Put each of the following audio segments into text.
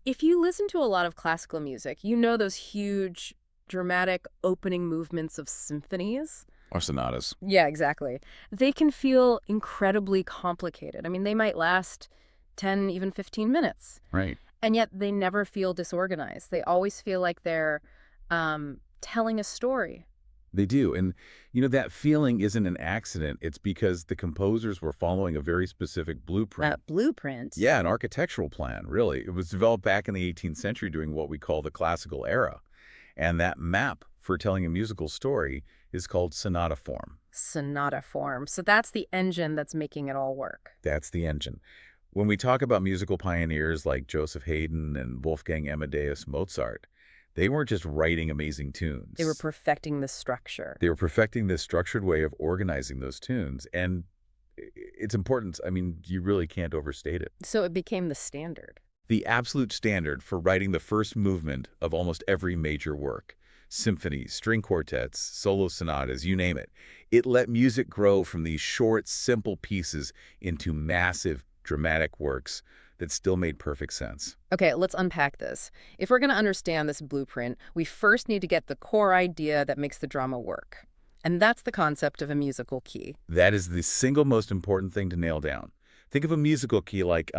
If you listen to a lot of classical music, you know those huge, dramatic opening movements of symphonies? Or sonatas. Yeah, exactly. They can feel incredibly complicated. I mean, they might last 10, even 15 minutes. Right. And yet they never feel disorganized. They always feel like they're telling a story. They do. And, that feeling isn't an accident. It's because the composers were following a very specific blueprint. Blueprint. Yeah, an architectural plan, really. It was developed back in the 18th century during what we call the classical era. And that map for telling a musical story is called sonata form. Sonata form. So that's the engine that's making it all work. That's the engine. When we talk about musical pioneers like Joseph Haydn and Wolfgang Amadeus Mozart, they weren't just writing amazing tunes. They were perfecting the structure. They were perfecting this structured way of organizing those tunes. And it's important. I mean, you really can't overstate it. So it became the standard. The absolute standard for writing the first movement of almost every major work. Symphonies, string quartets, solo sonatas, you name it. It let music grow from these short, simple pieces into massive, dramatic works that still made perfect sense. Okay, let's unpack this. If we're going to understand this blueprint, we first need to get the core idea that makes the drama work. And that's the concept of a musical key. That is the single most important thing to nail down. Think of a musical key like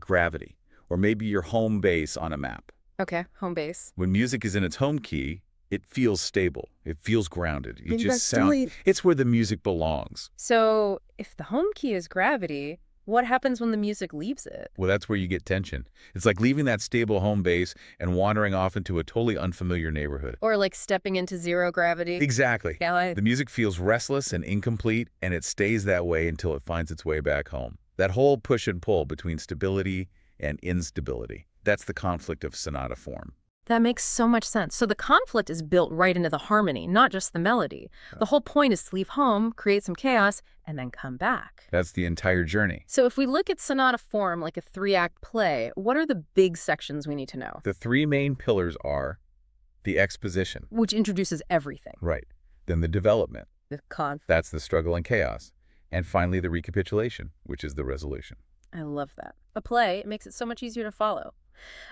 gravity, or maybe your home base on a map. Okay, home base. When music is in its home key, it feels stable. It feels grounded. Think that's silly. It's where the music belongs. So if the home key is gravity, what happens when the music leaves it? Well, that's where you get tension. It's like leaving that stable home base and wandering off into a totally unfamiliar neighborhood. Or like stepping into zero gravity? Exactly. Yeah, The music feels restless and incomplete, and it stays that way until it finds its way back home. That whole push and pull between stability and instability. That's the conflict of sonata form. that makes so much sense. So the conflict is built right into the harmony, not just the melody. The whole point is to leave home, create some chaos, and then come back. That's the entire journey. So if we look at sonata form like a three-act play, what are the big sections we need to know? The three main pillars are the exposition. Which introduces everything. Right. Then the development. The conflict. That's the struggle and chaos. And finally, the recapitulation, which is the resolution. I love that. A play, it makes it so much easier to follow.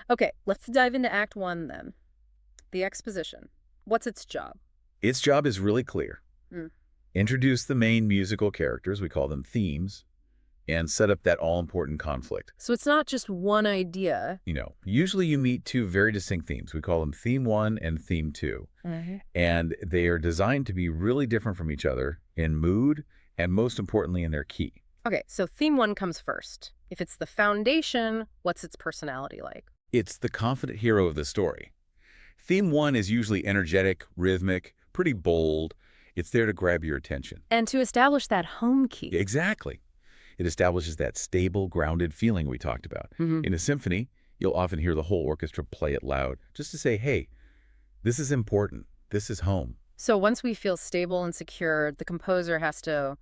Okay, let's dive into Act 1 then. The exposition. What's its job? Its job is really clear. Mm. Introduce the main musical characters, we call them themes, and set up that all-important conflict. So it's not just one idea. Usually you meet two very distinct themes. We call them Theme 1 and Theme 2. And they are designed to be really different from each other in mood and most importantly in their key. Okay, so theme 1 comes first. If it's the foundation, what's its personality like? It's the confident hero of the story. Theme 1 is usually energetic, rhythmic, pretty bold. It's there to grab your attention. And to establish that home key. Exactly. It establishes that stable, grounded feeling we talked about. In a symphony, you'll often hear the whole orchestra play it loud, just to say, hey, this is important. This is home. So once we feel stable and secure, the composer has to,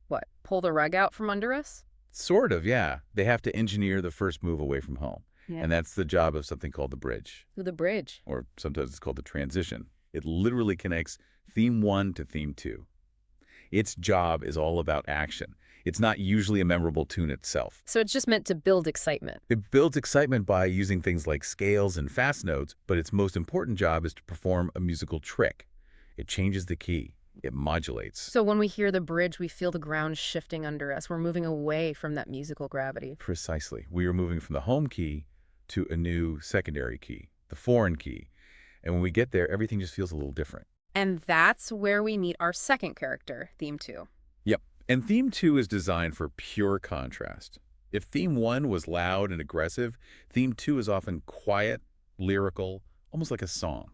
what, pull the rug out from under us? Sort of, yeah. They have to engineer the first move away from home. Yeah. And that's the job of something called the bridge, The bridge. or sometimes it's called the transition. It literally connects Theme 1 to Theme 2. Its job is all about action. It's not usually a memorable tune itself. So it's just meant to build excitement. It builds excitement by using things like scales and fast notes, but its most important job is to perform a musical trick. It changes the key. It modulates. So when we hear the bridge, we feel the ground shifting under us. We're moving away from that musical gravity. Precisely. We are moving from the home key to a new secondary key, the foreign key. And when we get there, everything just feels a little different. And that's where we meet our second character, theme 2. Yep. And Theme 2 is designed for pure contrast. If Theme 1 was loud and aggressive, Theme 2 is often quiet, lyrical, almost like a song.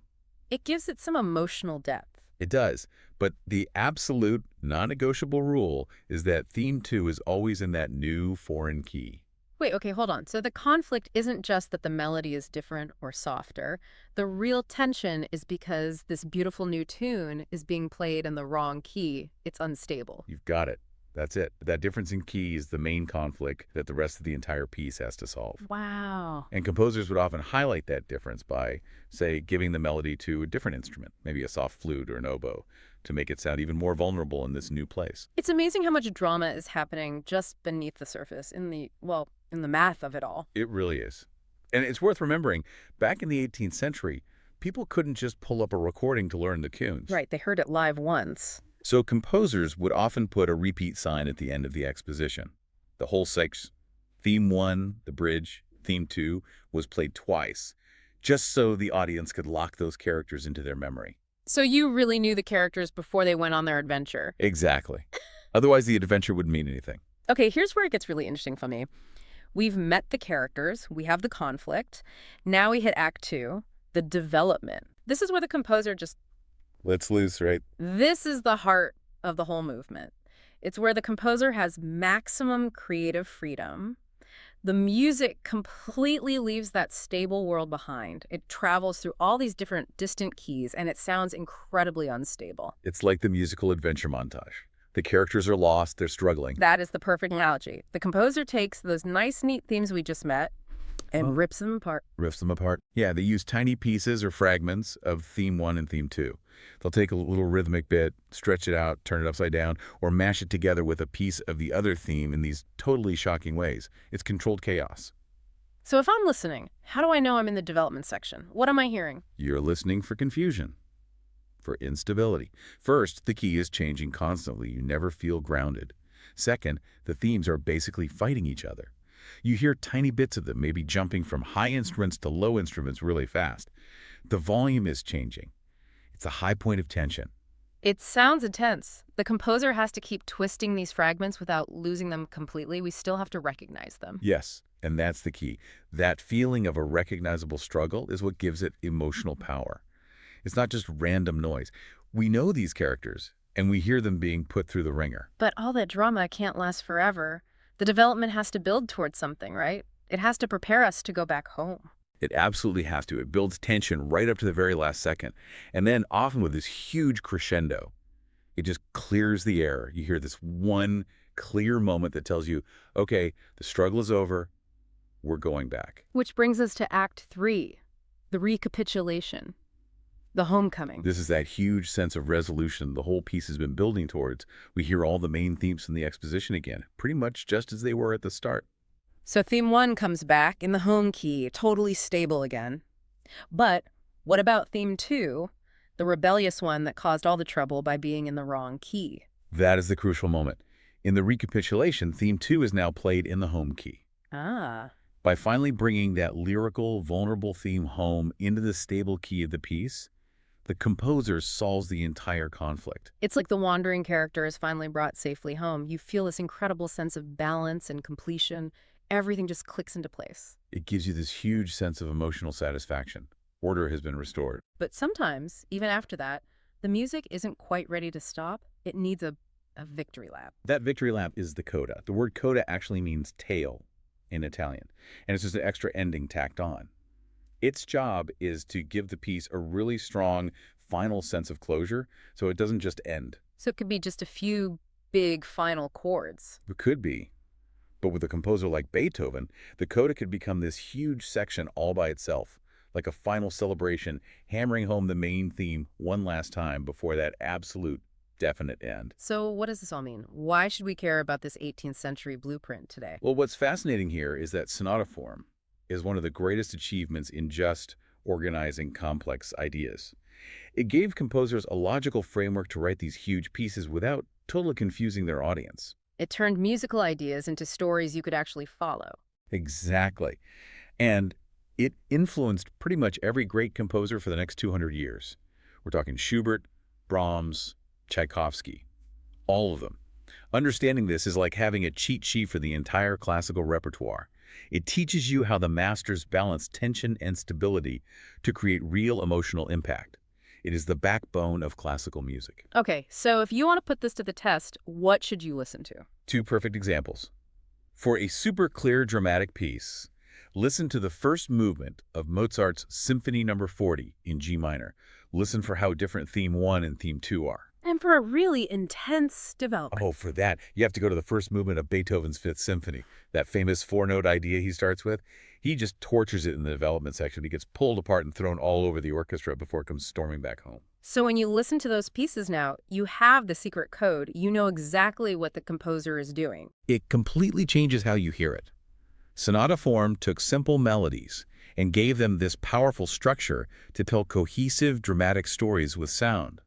It gives it some emotional depth. It does. But the absolute, non-negotiable rule is that Theme 2 is always in that new foreign key. Wait, okay, hold on. So the conflict isn't just that the melody is different or softer. The real tension is because this beautiful new tune is being played in the wrong key. It's unstable. You've got it. That's it. That difference in key is the main conflict that the rest of the entire piece has to solve. Wow. And composers would often highlight that difference by, say, giving the melody to a different instrument, maybe a soft flute or an oboe, to make it sound even more vulnerable in this new place. It's amazing how much drama is happening just beneath the surface, in the math of it all. It really is. And it's worth remembering, back in the 18th century, people couldn't just pull up a recording to learn the tunes. Right, they heard it live once. So composers would often put a repeat sign at the end of the exposition. The whole section, theme 1, the bridge, theme 2, was played twice, just so the audience could lock those characters into their memory. So you really knew the characters before they went on their adventure. Exactly. Otherwise, the adventure wouldn't mean anything. Okay, here's where it gets really interesting for me. We've met the characters, we have the conflict. Now we hit Act 2, the development. This is where the composer just Let's loose, right? This is the heart of the whole movement. It's where the composer has maximum creative freedom. The music completely leaves that stable world behind. It travels through all these different distant keys, and it sounds incredibly unstable. It's like the musical adventure montage. The characters are lost, they're struggling. That is the perfect analogy. The composer takes those nice, neat themes we just met and rips them apart. Rips them apart. Yeah, they use tiny pieces or fragments of theme 1 and theme 2. They'll take a little rhythmic bit, stretch it out, turn it upside down, or mash it together with a piece of the other theme in these totally shocking ways. It's controlled chaos. So if I'm listening, how do I know I'm in the development section? What am I hearing? You're listening for confusion, for instability. First, the key is changing constantly. You never feel grounded. Second, the themes are basically fighting each other. You hear tiny bits of them, maybe jumping from high instruments to low instruments really fast. The volume is changing. It's a high point of tension. It sounds intense. The composer has to keep twisting these fragments without losing them completely. We still have to recognize them. Yes, and that's the key. That feeling of a recognizable struggle is what gives it emotional power. It's not just random noise. We know these characters, and we hear them being put through the ringer. But all that drama can't last forever. The development has to build towards something, right? It has to prepare us to go back home. It absolutely has to. It builds tension right up to the very last second. And then often with this huge crescendo, it just clears the air. You hear this one clear moment that tells you, okay, the struggle is over. We're going back. Which brings us to Act 3, the recapitulation, the homecoming. This is that huge sense of resolution the whole piece has been building towards. We hear all the main themes from the exposition again, pretty much just as they were at the start. So theme 1 comes back in the home key, totally stable again. But what about theme 2, the rebellious one that caused all the trouble by being in the wrong key? That is the crucial moment. In the recapitulation, theme 2 is now played in the home key. Ah. By finally bringing that lyrical, vulnerable theme home into the stable key of the piece, the composer solves the entire conflict. It's like the wandering character is finally brought safely home. You feel this incredible sense of balance and completion. Everything just clicks into place. It gives you this huge sense of emotional satisfaction. Order has been restored. But sometimes, even after that, the music isn't quite ready to stop. It needs a victory lap. That victory lap is the coda. The word coda actually means tail in Italian, and it's just an extra ending tacked on. Its job is to give the piece a really strong final sense of closure, so it doesn't just end. So it could be just a few big final chords. It could be. But with a composer like Beethoven, the coda could become this huge section all by itself, like a final celebration, hammering home the main theme one last time before that absolute, definite end. So what does this all mean? Why should we care about this 18th century blueprint today? Well, what's fascinating here is that sonata form is one of the greatest achievements in just organizing complex ideas. It gave composers a logical framework to write these huge pieces without totally confusing their audience. It turned musical ideas into stories you could actually follow. Exactly. And it influenced pretty much every great composer for the next 200 years. We're talking Schubert, Brahms, Tchaikovsky, all of them. Understanding this is like having a cheat sheet for the entire classical repertoire. It teaches you how the masters balance tension and stability to create real emotional impact. It is the backbone of classical music. Okay, so if you want to put this to the test, what should you listen to? Two perfect examples. For a super clear dramatic piece, listen to the first movement of Mozart's Symphony No. 40 in G minor. Listen for how different theme 1 and theme 2 are. And for a really intense development. Oh, for that, you have to go to the first movement of Beethoven's Fifth Symphony. That famous four-note idea he starts with. He just tortures it in the development section. He gets pulled apart and thrown all over the orchestra before it comes storming back home. So when you listen to those pieces now, you have the secret code. You know exactly what the composer is doing. It completely changes how you hear it. Sonata form took simple melodies and gave them this powerful structure to tell cohesive, dramatic stories with sound.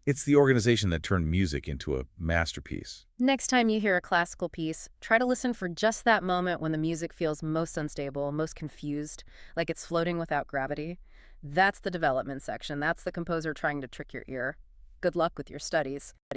It's the organization that turned music into a masterpiece. Next time you hear a classical piece, try to listen for just that moment when the music feels most unstable, most confused, like it's floating without gravity. That's the development section. That's the composer trying to trick your ear. Good luck with your studies.